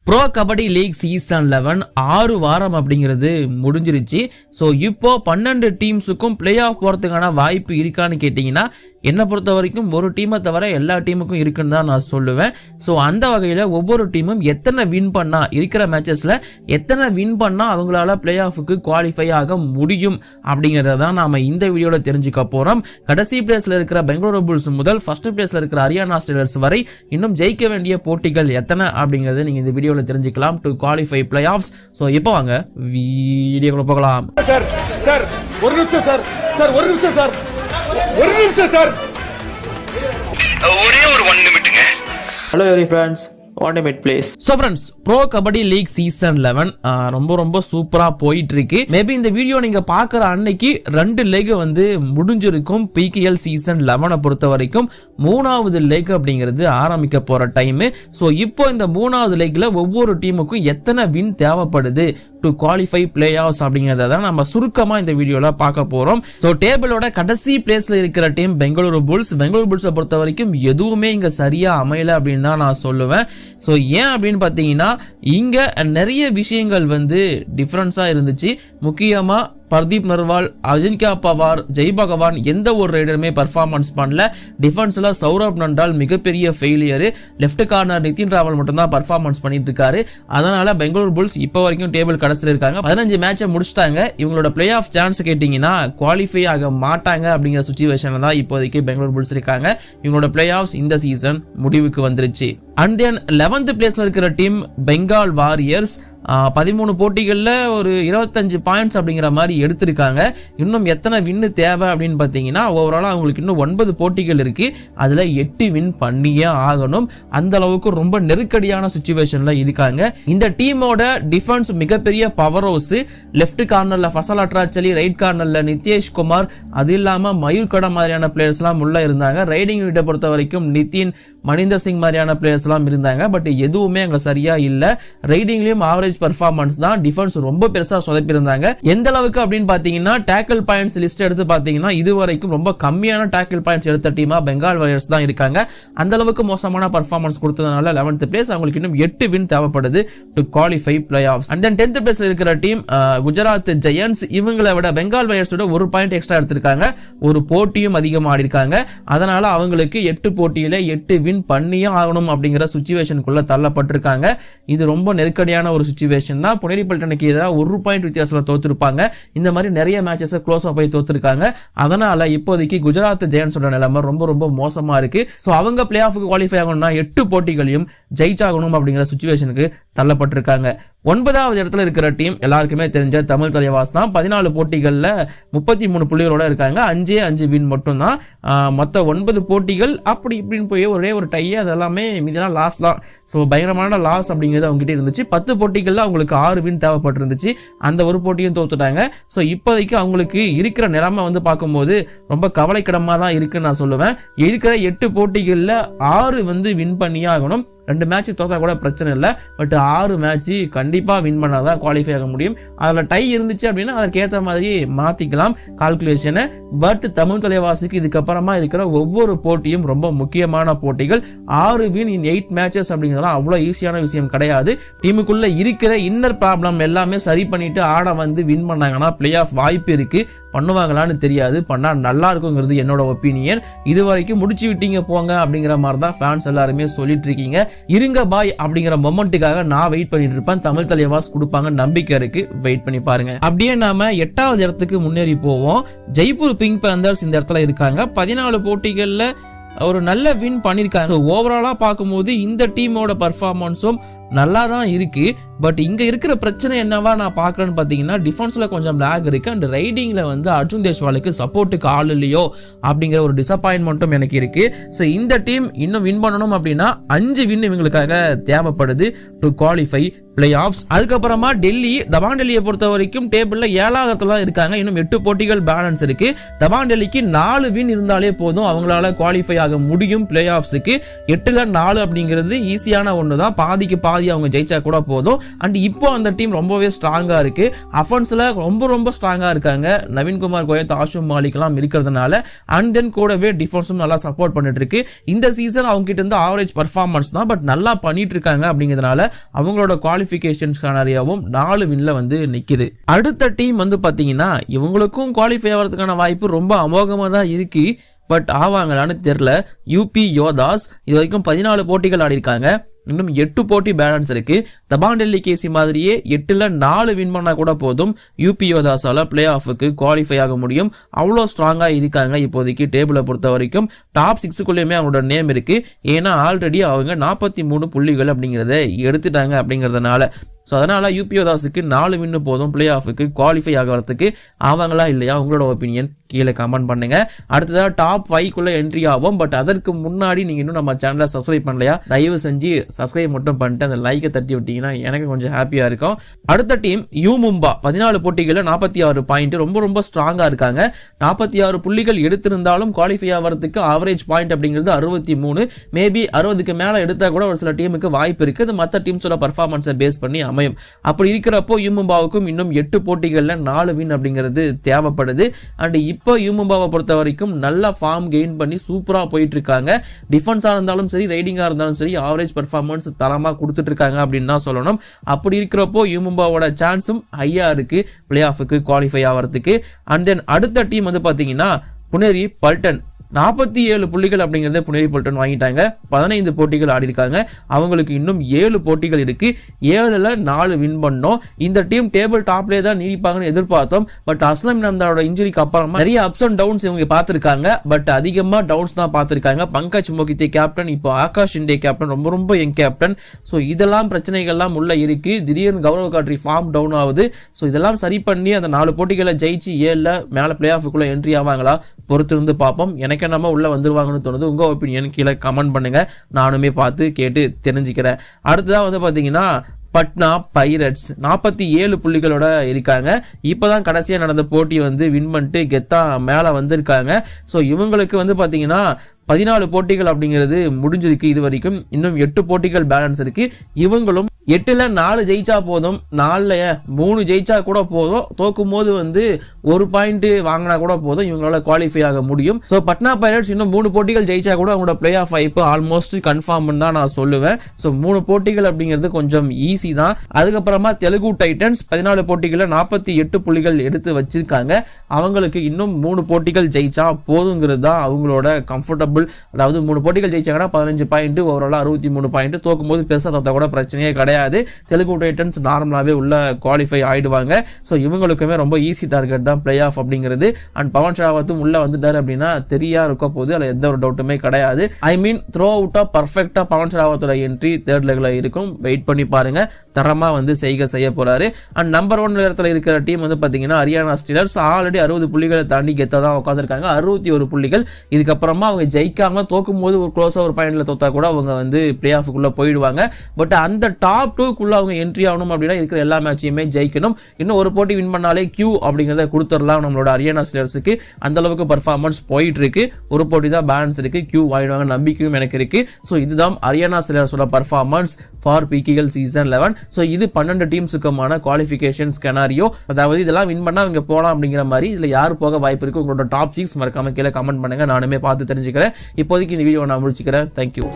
Bro kabaddi league season 11 6 வாரம் அப்படிங்கிறது முடிஞ்சிருச்சு. ஸோ இப்போ 12 டீம்ஸுக்கும் பிளே ஆஃப் போகிறதுக்கான வாய்ப்பு இருக்கான்னு கேட்டிங்கன்னா என்னை பொறுத்த வரைக்கும் ஒரு டீமை தவிர எல்லா டீமுக்கும் இருக்குன்னு தான் நான் சொல்லுவேன். ஸோ அந்த வகையில் ஒவ்வொரு டீமும் எத்தனை வின் பண்ணால் இருக்கிற மேட்சஸில் எத்தனை வின் பண்ணால் அவங்களால பிளே ஆஃபுக்கு குவாலிஃபை ஆக முடியும் அப்படிங்கிறத தான் நாம் இந்த வீடியோவில் தெரிஞ்சுக்க போகிறோம். கடைசி பிளேஸில் இருக்கிற பெங்களூரு புல்ஸ் முதல் ஃபர்ஸ்ட் பிளேஸில் இருக்கிற ஹரியானா ஸ்டீலர்ஸ் வரை இன்னும் ஜெயிக்க வேண்டிய போட்டிகள் எத்தனை அப்படிங்கிறது நீங்கள் இந்த வீடியோவில் தெரிஞ்சுக்கலாம் to qualify playoffs. So இப்போ வாங்க வீடியோக்குள்ள போகலாம். ஒரே ஒரு 1 நிமிட்டுங்க. Hello every friends, one minute please. So friends, pro kabaddi league season 11 ரொம்ப சூப்பரா போயிட்டு இருக்கு. மேபி இந்த வீடியோ நீங்க பாக்குற அன்னைக்கு 2 லெக் வந்து முடிஞ்சிருக்கும். பிகேஎல் சீசன் 11 பொறுத்த வரைக்கும் 3வது லெக் அப்படிங்கிறது ஆரம்பிக்க போற டைம். ஸோ இப்போ இந்த 3வது லெக்ல ஒவ்வொரு டீமுக்கும் எத்தனை வின் தேவைப்படுது டு குவாலிஃபை பிளே ஆஃப்ஸ் அப்படிங்கிறத நம்ம சுருக்கமா இந்த வீடியோல பார்க்க போறோம். ஸோ டேபிளோட கடைசி பிளேஸ்ல இருக்கிற டீம் பெங்களூரு புல்ஸ். பெங்களூரு புல்ஸை பொறுத்த வரைக்கும் எதுவுமே இங்க சரியா அமையல அப்படின்னு தான் நான் சொல்லுவேன். ஸோ ஏன் அப்படின்னு பார்த்தீங்கன்னா இங்க நிறைய விஷயங்கள் வந்து டிஃபரன்ஸா இருந்துச்சு. முக்கியமா பர்தீப் நர்வால், அஜின்கா பவார், ஜெய் பகவான் எந்த ஒரு ரைடருமே பர்ஃபார்மன்ஸ் பண்ணல. டிஃபென்ஸ்ல சௌரப் நண்டால் மிகப்பெரிய failure. Left corner Nitin Rawal மட்டும் தான் பர்ஃபார்மன்ஸ் பண்ணிட்டு இருக்காரு. அதனால பெங்களூர் புல்ஸ் இப்போ வரைக்கும் டேபிள் கடைசியில் இருக்காங்க. 15 மேட்சை முடிச்சிட்டாங்க. இவங்களோட பிளே ஆஃப் சான்ஸ் கேட்டீங்கன்னா குவாலிஃபை ஆக மாட்டாங்க அப்படிங்கிற சுச்சுவேஷன்ல தான் இப்போதைக்கு பெங்களூர் புல்ஸ் இருக்காங்க. இவங்களோட பிளே ஆஃப்ஸ் இந்த சீசன் முடிவுக்கு வந்துருச்சு. அண்ட் தென் 11th பிளேஸ்ல இருக்கிற டீம் பெங்கால் வாரியர்ஸ் 13 போட்டிகளில் ஒரு 25 பாயிண்ட்ஸ் அப்படிங்கிற மாதிரி எடுத்திருக்காங்க. இன்னும் எத்தனை வின்னு தேவை அப்படின்னு பார்த்தீங்கன்னா ஓவராலாக அவங்களுக்கு இன்னும் 9 போட்டிகள் இருக்கு. அதில் 8 வின் பண்ணியே ஆகணும். அந்த அளவுக்கு ரொம்ப நெருக்கடியான சுச்சுவேஷன்ல இருக்காங்க. இந்த டீமோட டிஃபென்ஸ் மிகப்பெரிய பவர் ஹவுஸ். லெஃப்ட் கார்னர்ல ஃபசல் அட்ராச்சலி, ரைட் கார்னர்ல நித்யேஷ் குமார், அது இல்லாம மயூர் கடா மாதிரியான பிளேயர்ஸ் எல்லாம் உள்ள இருந்தாங்க. ரைடிங் யூனிட்டை பொறுத்த வரைக்கும் நிதின், மணிந்தர் சிங் மாதிரியான பிளேயர்ஸ் எல்லாம் இருந்தாங்க. பட் எதுவுமே அங்க சரியா இல்ல. ரைடிங்லயும் ஆவரேஜ் பெர்ஃபார்மன்ஸ் தான். டிஃபென்ஸ் ரொம்ப பெருசா சொதப்பி இருந்தாங்க. எந்த அளவுக்கு அப்படின்னு பாத்தீங்கன்னா டேக்கிள் பாயிண்ட்ஸ் லிஸ்ட் எடுத்து பாத்தீங்கன்னா இதுவரைக்கும் ரொம்ப கம்மியான டேக்கிள் பாயிண்ட்ஸ் எடுத்த டீமா பெங்கால் வாரியர்ஸ் தான் இருக்காங்க. அந்த அளவுக்கு மோசமான பெர்ஃபார்மன்ஸ் கொடுத்ததுனால 11th பிளேஸ். அவங்களுக்கு இன்னும் 8 வின் தேவைப்படுது to qualify play of. And then 10th பிளேஸ்ல இருக்கிற டீம் குஜராத் ஜெயண்ட்ஸ். இவங்களை விட பெங்கால் வாரியர்ஸோட 1 பாயிண்ட் எக்ஸ்ட்ரா எடுத்திருக்காங்க. ஒரு போட்டியும் அதிகமா ஆடி இருக்காங்க. அதனால அவங்களுக்கு 8 போட்டியில 8 வின் பண்ணியே ஆகணும் அப்படிங்கிற சுச்சுவேஷனுக்குள்ள தள்ளப்பட்டிருக்காங்க. இது ரொம்ப நெருக்கடியான ஒரு சுச்சுவேஷன் தான். புனேரி பல்டனுக்கு எதிராக 1 பாயிண்ட் வித்தியாசத்துல தோத்துருப்பாங்க. இந்த மாதிரி நிறைய மேட்சஸ் க்ளோஸா போய் தோத்துருக்காங்க. அதனால இப்போதைக்கு குஜராத் ஜெயண்ட்ஸோட நிலைமை ரொம்ப மோசமா இருக்கு. ஸோ அவங்க பிளே ஆஃபுக்கு குவாலிஃபை ஆகணும்னா 8 போட்டிகளையும் ஜெயிச்சாகணும் அப்படிங்கிற சுச்சுவேஷனுக்கு தள்ளப்பட்டிருக்காங்க. 9வது இடத்துல இருக்கிற டீம் எல்லாருக்குமே தெரிஞ்ச தமிழ் தலைவாஸ் தான். 14 போட்டிகள்ல 33 புள்ளிகளோட இருக்காங்க. 5 வின் மட்டும் தான். மொத்த 9 போட்டிகள் அப்படி இப்படின்னு போய் ஒரே ஒரு டை, அதெல்லாமே மீதெல்லாம் லாஸ் தான். ஸோ பயங்கரமான லாஸ் அப்படிங்கிறது அவங்க கிட்ட இருந்துச்சு. 10 போட்டிகள்ல அவங்களுக்கு 6 வின் தேவைப்பட்டிருந்துச்சு. அந்த ஒரு போட்டியும் தோத்துட்டாங்க. ஸோ இப்போதைக்கு அவங்களுக்கு இருக்கிற நிலைமை வந்து பார்க்கும்போது ரொம்ப கவலைக்கிடமா தான் இருக்குன்னு நான் சொல்லுவேன். இருக்கிற 8 போட்டிகள்ல 6 வந்து வின் பண்ணியே ஆகணும். 2 மேட்ச் தோத்தா கூட பிரச்சனை இல்லை. பட் 6 மேட்ச் கண்டிப்பா வின் பண்ணாதான் குவாலிஃபை ஆக முடியும். அதுல டை இருந்துச்சு அப்படின்னா அதற்கு ஏற்ற மாதிரி மாத்திக்கலாம் கால்குலேஷனை. பட் தமிழ் தலைவாசிக்கு இதுக்கப்புறமா இருக்கிற ஒவ்வொரு போட்டியும் ரொம்ப முக்கியமான போட்டிகள். 6 வின் இன் 8 மேட்சஸ் அப்படிங்கிறதுலாம் அவ்வளோ ஈஸியான விஷயம் கிடையாது. டீமுக்குள்ள இருக்கிற இன்னர் ப்ராப்ளம் எல்லாமே சரி பண்ணிட்டு ஆட வந்து வின் பண்ணாங்கன்னா பிளே ஆஃப் வாய்ப்பு இருக்கு. பண்ணுவாங்களான்னு தெரியாது. பண்ணா நல்லா இருக்குங்கிறது என்னோட ஒப்பீனியன். இது வரைக்கும் முடிச்சு விட்டீங்க போங்க அப்படிங்கிற மாதிரி தான் ஃபேன்ஸ் எல்லாருமே சொல்லிட்டு இருக்கீங்க. இருங்க பாய் அப்படிங்கிற மொமெண்ட்டுக்காக நான் வெயிட் பண்ணிட்டு இருப்பேன். தமிழ் தலைவாஸ் கொடுப்பாங்க நம்பிக்கை இருக்கு. வெயிட் பண்ணி பாருங்க. அப்படியே நாம 8வது இடத்துக்கு முன்னேறி போவோம். ஜெய்ப்பூர் பிங்க் பேந்தர்ஸ் இந்த இடத்துல இருக்காங்க. 14 போட்டிகள்ல ஒரு நல்ல வின் பண்ணிருக்காங்க. ஸோ ஓவராலா பார்க்கும்போது இந்த டீமோட பர்ஃபார்மன்ஸும் நல்லா தான் இருக்கு. பட் இங்க இருக்கிற பிரச்சனை என்னவா நான் பாக்குறேன்னு பாத்தீங்கன்னா டிஃபென்ஸ்ல கொஞ்சம் லேக் இருக்கு. அண்ட் ரைடிங்ல வந்து அர்ஜுன் தேஷ்வாலுக்கு சப்போர்ட்டுக்கு ஆள் இல்லையோ அப்படிங்கிற ஒரு டிசப்பாயின்மெண்ட்டும் எனக்கு இருக்கு. ஸோ இந்த டீம் இன்னும் வின் பண்ணணும் அப்படின்னா 5 வின் இவங்களுக்காக தேவைப்படுது டு குவாலிஃபை பிளே ஆஃப்ஸ். அதுக்கப்புறமா டெல்லி, தபாங் டெல்லியை பொறுத்த வரைக்கும் டேபிள்ல 7வது இடத்துல தான் இருக்காங்க. இன்னும் 8 போட்டிகள் பேலன்ஸ் இருக்கு. தபாங் டெல்லிக்கு 4 வின் இருந்தாலே போதும், அவங்களால குவாலிஃபை ஆக முடியும் பிளே ஆஃப்ஸுக்கு. 8ல் 4 அப்படிங்கிறது ஈஸியான ஒன்று தான், பாதிக்கு பாதி அவங்க ஜெயிச்சா கூட போதும். அண்ட் இப்போ அந்த டீம் ரொம்பவே ஸ்ட்ராங்கா இருக்கு. அஃபென்ஸ்ல ரொம்ப ஸ்ட்ராங்கா இருக்காங்க. நவீன்குமார் கோயத், ஆஷும் மாலிக் எல்லாம் இருக்கிறதுனால அண்ட் தென் கூடவே டிஃபென்ஸும் நல்லா சப்போர்ட் பண்ணிட்டு இருக்கு. இந்த சீசன் அவங்க கிட்ட இருந்து ஆவரேஜ் பர்ஃபார்மன்ஸ் தான், பட் நல்லா பண்ணிட்டு இருக்காங்க. அப்படிங்கிறதுனால அவங்களோட குவாலிஃபிகேஷன் ஸ்கானரியாவும் 4 வின்ல வந்து நிக்குது. அடுத்த டீம் வந்து பாத்தீங்கன்னா இவங்களுக்கும் குவாலிஃபை ஆகிறதுக்கான வாய்ப்பு ரொம்ப அமோகமா தான் இருக்கு, பட் ஆவாங்களான்னு தெரியல. யூபி யோதாஸ் இது வரைக்கும் 14 போட்டிகள் ஆடி இருக்காங்க. இன்னும் 8 போட்டி பேலன்ஸ் இருக்கு. தபாங் டெல்லி கேசி மாதிரியே 8ல் 4 வின் பண்ணா கூட போதும், யூபி யோதாஸால பிளே ஆஃபுக்கு குவாலிஃபை ஆக முடியும். அவ்வளோ ஸ்ட்ராங்கா இருக்காங்க. இப்போதைக்கு டேபிளை பொறுத்த வரைக்கும் டாப் 6க்குள்ளேயுமே அவங்களோட நேம் இருக்கு. ஏன்னா ஆல்ரெடி அவங்க 43 புள்ளிகள் அப்படிங்கிறத எடுத்துட்டாங்க. அப்படிங்கிறதுனால ஸோ அதனால யூபி யோதாஸுக்கு 4 வின்னு போதும் பிளே ஆஃபுக்கு குவாலிஃபை ஆகிறதுக்கு. ஆவாங்களா இல்லையா, உங்களோட ஒப்பீனியன் கீழே கமெண்ட் பண்ணுங்க. அடுத்ததாக டாப் 5க்குள்ள என்ட்ரி ஆகும். பட் அதற்கு முன்னாடி நீங்க இன்னும் நம்ம சேனலை சப்ஸ்கிரைப் பண்ணலையா, தயவு செஞ்சு சப்ஸ்கிரைப் மட்டும் பண்ணிட்டு அந்த லைக்கை தட்டி விட்டீங்கன்னா எனக்கு கொஞ்சம் ஹாப்பியா இருக்கும். அடுத்த டீம் யூ மும்பா, 14 போட்டிகளில் 46 பாயிண்ட், ரொம்ப ஸ்ட்ராங்கா இருக்காங்க. 46 புள்ளிகள் எடுத்திருந்தாலும் குவாலிஃபை ஆகிறதுக்கு ஆவரேஜ் பாயிண்ட் அப்படிங்கிறது 63. மேபி 60க்கு மேல எடுத்தா கூட ஒரு சில டீமுக்கு வாய்ப்பு இருக்கு. அது மற்ற டீம்ஸோட பர்ஃபார்மன்ஸை பேஸ் பண்ணி அமையும். அப்படி இருக்கிறப்போ யூ மும்பாவுக்கும் இன்னும் 8 போட்டிகள்ல 4 வின் அப்படிங்கிறது தேவைப்படுது. அண்ட் இப்போ யூ மும்பாவை பொறுத்த வரைக்கும் நல்ல ஃபார்ம் கெயின் பண்ணி சூப்பரா போயிட்டு இருக்காங்க. டிஃபென்ஸா இருந்தாலும் சரி, ரைடிங்கா இருந்தாலும் சரி, ஆவரேஜ் பர்ஃபார்மன்ஸ் தரமா கொடுத்துட்டு இருக்காங்க அப்படின்னு தான் சொல்லணும். அப்படி இருக்கிறப்போ யூ மும்பாவோட சான்ஸும் ஹையா இருக்கு பிளே ஆஃபுக்கு குவாலிஃபை ஆகிறதுக்கு. அண்ட் தென் அடுத்த டீம் வந்து பாத்தீங்கன்னா புனேரி பல்டன், 47 புள்ளிகள் அப்படிங்கறத புனேரி பல்டன் வாங்கிட்டாங்க. 15 போட்டிகள் ஆடி இருக்காங்க. அவங்களுக்கு இன்னும் 7 போட்டிகள் இருக்கு. 7ல் 4 வின் பண்ணோம். இந்த டீம் டேபிள் டாப்லேயே தான் நீடிப்பாங்கன்னு எதிர்பார்த்தோம். பட் அஸ்லம் நம்தாரோட இன்ஜுரிக்கு அப்புறமா நிறைய அப்ஸ் அண்ட் டவுன்ஸ் இவங்க பார்த்திருக்காங்க. பட் அதிகமா டவுன்ஸ் தான் பார்த்திருக்காங்க. பங்கஜ் மோகிதே கேப்டன், இப்போ ஆகாஷ் ஷிண்டே கேப்டன், ரொம்ப யங் கேப்டன். ஸோ இதெல்லாம் பிரச்சனைகள்லாம் உள்ள இருக்கு. திடீர்னு கௌரவ் காட்ரி ஃபார்ம் டவுன் ஆகுது. ஸோ இதெல்லாம் சரி பண்ணி அந்த 4 போட்டிகளை ஜெயிச்சு 7ல் மேல பிளே ஆஃபுக்குள்ள என்ட்ரி ஆவாங்களா, பொறுத்திருந்து பார்ப்போம். எனக்கு நம்ம உள்ள வந்துருவாங்கன்னு தோணுது. உங்க ஒப்பீனியன் கீழே கமெண்ட் பண்ணுங்க, நானுமே பார்த்து கேட்டு தெரிஞ்சுக்கிறேன். அடுத்ததா வந்து பாத்தீங்கன்னா பட்னா பைரட்ஸ், 47 புள்ளிகளோட இருக்காங்க. இப்பதான் கடைசியா நடந்த போட்டி வந்து வின் பண்ணிட்டு கெத்தா மேல வந்திருக்காங்க. ஸோ இவங்களுக்கு வந்து பாத்தீங்கன்னா 14 போட்டிகள் அப்படிங்கிறது முடிஞ்சிருக்கு இது வரைக்கும். இன்னும் 8 போட்டிகள் பேலன்ஸ் இருக்கு. இவங்களும் 8ல் 4 ஜெயிச்சா போதும், 4ல் 3 ஜெயிச்சா கூட போதும். தோக்கும் போது வந்து 1 பாயிண்ட் வாங்கினா கூட போதும், இவங்களால குவாலிஃபை ஆக முடியும். ஸோ பட்னா பைரட்ஸ் இன்னும் 3 போட்டிகள் ஜெயிச்சா கூட அவங்களோட பிளே ஆஃப் வாய்ப்பு ஆல்மோஸ்ட் கன்ஃபார்ம் தான் நான் சொல்லுவேன். ஸோ 3 போட்டிகள் அப்படிங்கிறது கொஞ்சம் ஈஸி தான். அதுக்கப்புறமா தெலுங்கு டைட்டன்ஸ் 14 போட்டிகளில் 48 புள்ளிகள் எடுத்து வச்சிருக்காங்க. அவங்களுக்கு இன்னும் 3 போட்டிகள் ஜெயிச்சா போதுங்கிறது தான் அவங்களோட கம்ஃபர்டபுள். அதாவது 3 போட்டிகள் ஜெயிச்சாங்கன்னா 15 பாயிண்ட், ஓவராலா 63 பாயிண்ட். தோக்கும் போது பெருசா தோத்தா கூட பிரச்சனையே கிடையாது. தெலுங்கு டைட்டன்ஸ் நார்மலாவே உள்ள குவாலிஃபை ஆயிடுவாங்க. ஸோ இவங்களுக்குமே ரொம்ப ஈஸி டார்கெட் தான் பிளே ஆஃப் அப்படிங்கிறது. அண்ட் பவன் ஷராவத்தும் உள்ள வந்துட்டாரு அப்படின்னா தெரியா இருக்க போது, அதுல எந்த ஒரு டவுட்டுமே கிடையாது. ஐ மீன் த்ரோ அவுட்டா பர்ஃபெக்டா பவன் ஷராவத்தோட என்ட்ரி 3rd லெக்ல இருக்கும். வெயிட் பண்ணி பாருங்க, தரமா வந்து செய்ய போறாரு. அண்ட் நம்பர் 1 இடத்துல இருக்கிற டீம் வந்து பாத்தீங்கன்னா ஹரியானா ஸ்டீலர்ஸ். ஆல்ரெடி 60 புள்ளிகளை தாண்டி கெத்தா தான் உட்காந்துருக்காங்க. 61 புள்ளிகள். இதுக்கப்புறமா அவங்க ஜெயிக்காம தோக்கும் போது ஒரு க்ளோஸா ஒரு பாயிண்ட்ல தோத்தா கூட அவங்க வந்து பிளே ஆஃபுக்குள்ள போயிடுவாங்க. பட் அந்த டாப் 2க்குள்ள அவங்க என்ட்ரி ஆகணும் அப்படின்னா இருக்கிற எல்லா மேட்சையுமே ஜெயிக்கணும். இன்னும் ஒரு போட்டி வின் பண்ணாலே கியூ அப்படிங்கறத கொடுத்துடலாம் நம்மளோட ஹரியானா ஸ்டீலர்ஸுக்கு. அந்த அளவுக்கு பர்ஃபார்மன்ஸ் போயிட்டு இருக்கு. ஒரு போட்டி தான் பேலன்ஸ் இருக்கு. கியூ வாங்கிடுவாங்க நம்பிக்கையும் எனக்கு இருக்கு. ஸோ இதுதான் ஹரியானா ஸ்டீலர்ஸோட performance for PKL season 11. So இது 12 டீம்ஸுக்குமான குவாலிஃபிகேஷன் ஸ்கெனாரியோ. அதாவது இதெல்லாம் வின் பண்ணா அவங்க போலாம் அப்படிங்கிற மாதிரி. இதுல யாரு போக வாய்ப்பு இருக்கு, உங்களோட டாப் 6 மறக்காம கீழே கமெண்ட் பண்ணுங்க, நானுமே பார்த்து தெரிஞ்சுக்கிறேன். இப்போதைக்கு இந்த வீடியோ நான் முடிச்சுக்கிறேன். தேங்க்யூ.